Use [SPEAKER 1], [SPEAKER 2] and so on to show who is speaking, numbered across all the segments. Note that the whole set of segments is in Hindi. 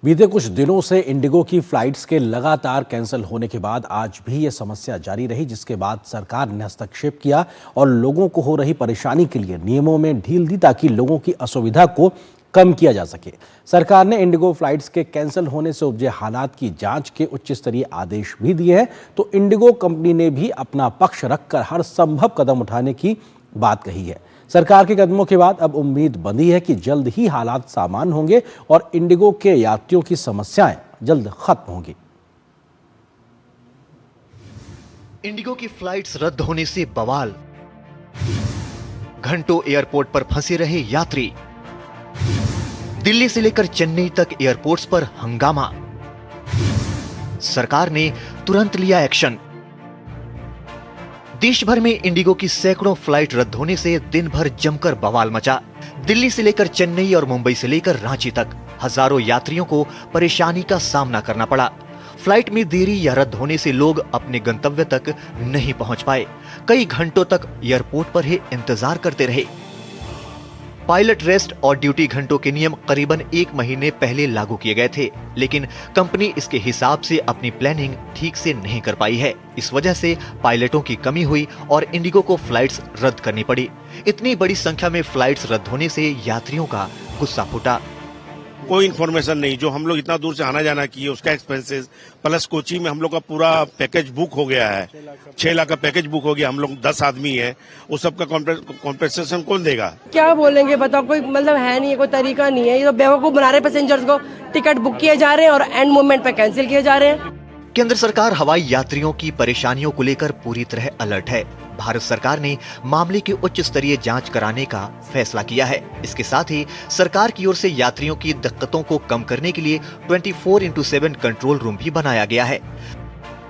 [SPEAKER 1] बीते कुछ दिनों से इंडिगो की फ्लाइट्स के लगातार कैंसिल होने के बाद आज भी ये समस्या जारी रही, जिसके बाद सरकार ने हस्तक्षेप किया और लोगों को हो रही परेशानी के लिए नियमों में ढील दी ताकि लोगों की असुविधा को कम किया जा सके। सरकार ने इंडिगो फ्लाइट्स के कैंसिल होने से उपजे हालात की जांच के उच्च स्तरीय आदेश भी दिए हैं, तो इंडिगो कंपनी ने भी अपना पक्ष रखकर हर संभव कदम उठाने की बात कही है। सरकार के कदमों के बाद अब उम्मीद बंधी है कि जल्द ही हालात सामान्य होंगे और इंडिगो के यात्रियों की समस्याएं जल्द खत्म होंगी।
[SPEAKER 2] इंडिगो की फ्लाइट्स रद्द होने से बवाल, घंटों एयरपोर्ट पर फंसे रहे यात्री, दिल्ली से लेकर चेन्नई तक एयरपोर्ट्स पर हंगामा। सरकार ने तुरंत लिया एक्शन। देश भर में इंडिगो की सैकड़ों फ्लाइट रद्द होने से दिन भर जमकर बवाल मचा। दिल्ली से लेकर चेन्नई और मुंबई से लेकर रांची तक हजारों यात्रियों को परेशानी का सामना करना पड़ा। फ्लाइट में देरी या रद्द होने से लोग अपने गंतव्य तक नहीं पहुंच पाए। कई घंटों तक एयरपोर्ट पर ही इंतजार करते रहे। पायलट रेस्ट और ड्यूटी घंटों के नियम करीबन 1 महीने पहले लागू किए गए थे, लेकिन कंपनी इसके हिसाब से अपनी प्लानिंग ठीक से नहीं कर पाई है। इस वजह से पायलटों की कमी हुई और इंडिगो को फ्लाइट्स रद्द करनी पड़ी। इतनी बड़ी संख्या में फ्लाइट्स रद्द होने से यात्रियों का गुस्सा फूटा।
[SPEAKER 3] कोई इन्फॉर्मेशन नहीं, जो हम लोग इतना दूर से आना जाना किए उसका एक्सपेंसेस प्लस कोची में हम लोग का पूरा पैकेज बुक हो गया है। 6 लाख का पैकेज बुक हो गया, हम लोग 10 आदमी है, उस सब का कॉम्पेंसेशन कौन देगा?
[SPEAKER 4] क्या बोलेंगे बताओ, कोई मतलब है नहीं है, कोई तरीका नहीं है। ये तो बेवकूफ बना रहे पैसेंजर्स को, टिकट बुक किए जा रहे हैं और एंड मोमेंट पे कैंसिल किए जा रहे हैं।
[SPEAKER 2] केंद्र सरकार हवाई यात्रियों की परेशानियों को लेकर पूरी तरह अलर्ट है। भारत सरकार ने मामले की उच्च स्तरीय जांच कराने का फैसला किया है। इसके साथ ही सरकार की ओर से यात्रियों की दिक्कतों को कम करने के लिए 24/7 कंट्रोल रूम भी बनाया गया है।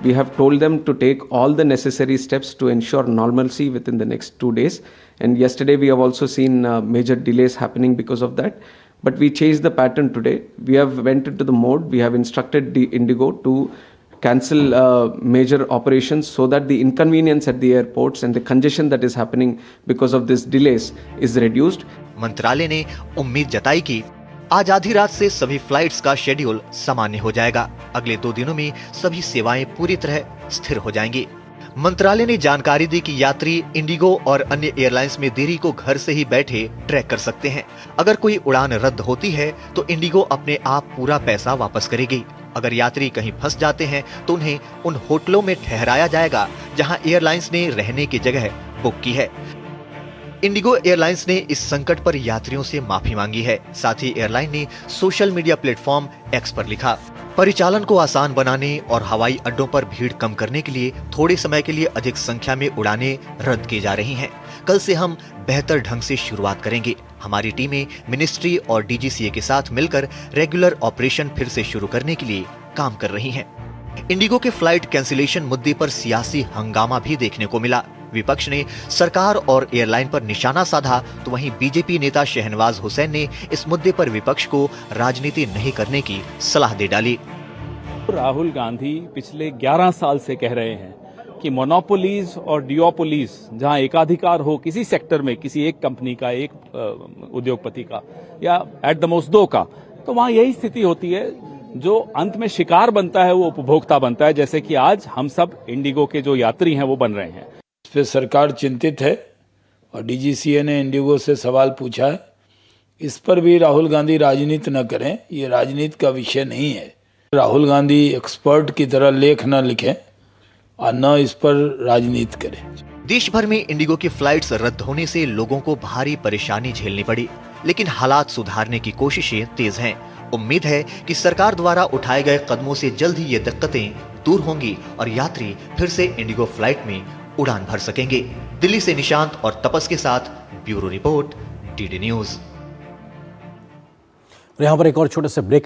[SPEAKER 5] We have told them to take all the necessary steps to ensure normalcy within the next 2 days. And yesterday we have also seen major delays happening because of that. But we changed the pattern today. We have went into the mode. We have instructed the Indigo to cancel major operations so that the inconvenience at the airports and the congestion that is happening because of these delays is reduced.
[SPEAKER 2] मंत्रालय ने उम्मीद जताई कि आज आधी रात से सभी फ्लाइट्स का शेड्यूल सामान्य हो जाएगा। अगले 2 दिनों में सभी सेवाएं पूरी तरह स्थिर हो जाएंगी। मंत्रालय ने जानकारी दी कि यात्री इंडिगो और अन्य एयरलाइंस में देरी को घर से ही बैठे ट्रैक कर सकते हैं। अगर कोई उड़ान रद्द होती है तो इंडिगो अपने आप पूरा पैसा वापस करेगी। अगर यात्री कहीं फंस जाते हैं तो उन्हें उन होटलों में ठहराया जाएगा जहां एयरलाइंस ने रहने की जगह बुक की है। इंडिगो एयरलाइंस ने इस संकट पर यात्रियों से माफी मांगी है। साथ ही एयरलाइन ने सोशल मीडिया प्लेटफॉर्म एक्स पर लिखा, परिचालन को आसान बनाने और हवाई अड्डों पर भीड़ कम करने के लिए थोड़े समय के लिए अधिक संख्या में उड़ानें रद्द की जा रही हैं। कल से हम बेहतर ढंग से शुरुआत करेंगे। हमारी टीमें मिनिस्ट्री और डीजीसीए के साथ मिलकर रेगुलर ऑपरेशन फिर से शुरू करने के लिए काम कर रही हैं। इंडिगो के फ्लाइट कैंसिलेशन मुद्दे पर सियासी हंगामा भी देखने को मिला। विपक्ष ने सरकार और एयरलाइन पर निशाना साधा, तो वहीं बीजेपी नेता शहनवाज हुसैन ने इस मुद्दे पर विपक्ष को राजनीति नहीं करने की सलाह दे डाली।
[SPEAKER 6] राहुल गांधी पिछले 11 साल से कह रहे हैं कि मोनोपोलीज और डिओपोलीज, जहां एकाधिकार हो किसी सेक्टर में, किसी एक कंपनी का, एक उद्योगपति का या एट द मोस्ट 2 का, तो वहां यही स्थिति होती है। जो अंत में शिकार बनता है वो उपभोक्ता बनता है, जैसे कि आज हम सब इंडिगो के जो यात्री हैं वो बन रहे हैं।
[SPEAKER 7] इस पर सरकार चिंतित है और डीजीसीए ने इंडिगो से सवाल पूछा है। इस पर भी राहुल गांधी राजनीति न करें, ये राजनीति का विषय नहीं है। राहुल गांधी एक्सपर्ट की तरह लेख न लिखें और न इस पर राजनीति करें।
[SPEAKER 2] देश भर में इंडिगो की फ्लाइट्स रद्द होने से लोगों को भारी परेशानी झेलनी पड़ी, लेकिन हालात सुधारने की कोशिशें तेज हैं। उम्मीद है कि सरकार द्वारा उठाए गए कदमों से जल्द ही ये दिक्कतें दूर होंगी और यात्री फिर से इंडिगो फ्लाइट में उड़ान भर सकेंगे। दिल्ली से निशांत और तपस के साथ ब्यूरो रिपोर्ट, डीडी न्यूज।
[SPEAKER 1] यहाँ पर एक और छोटे से ब्रेक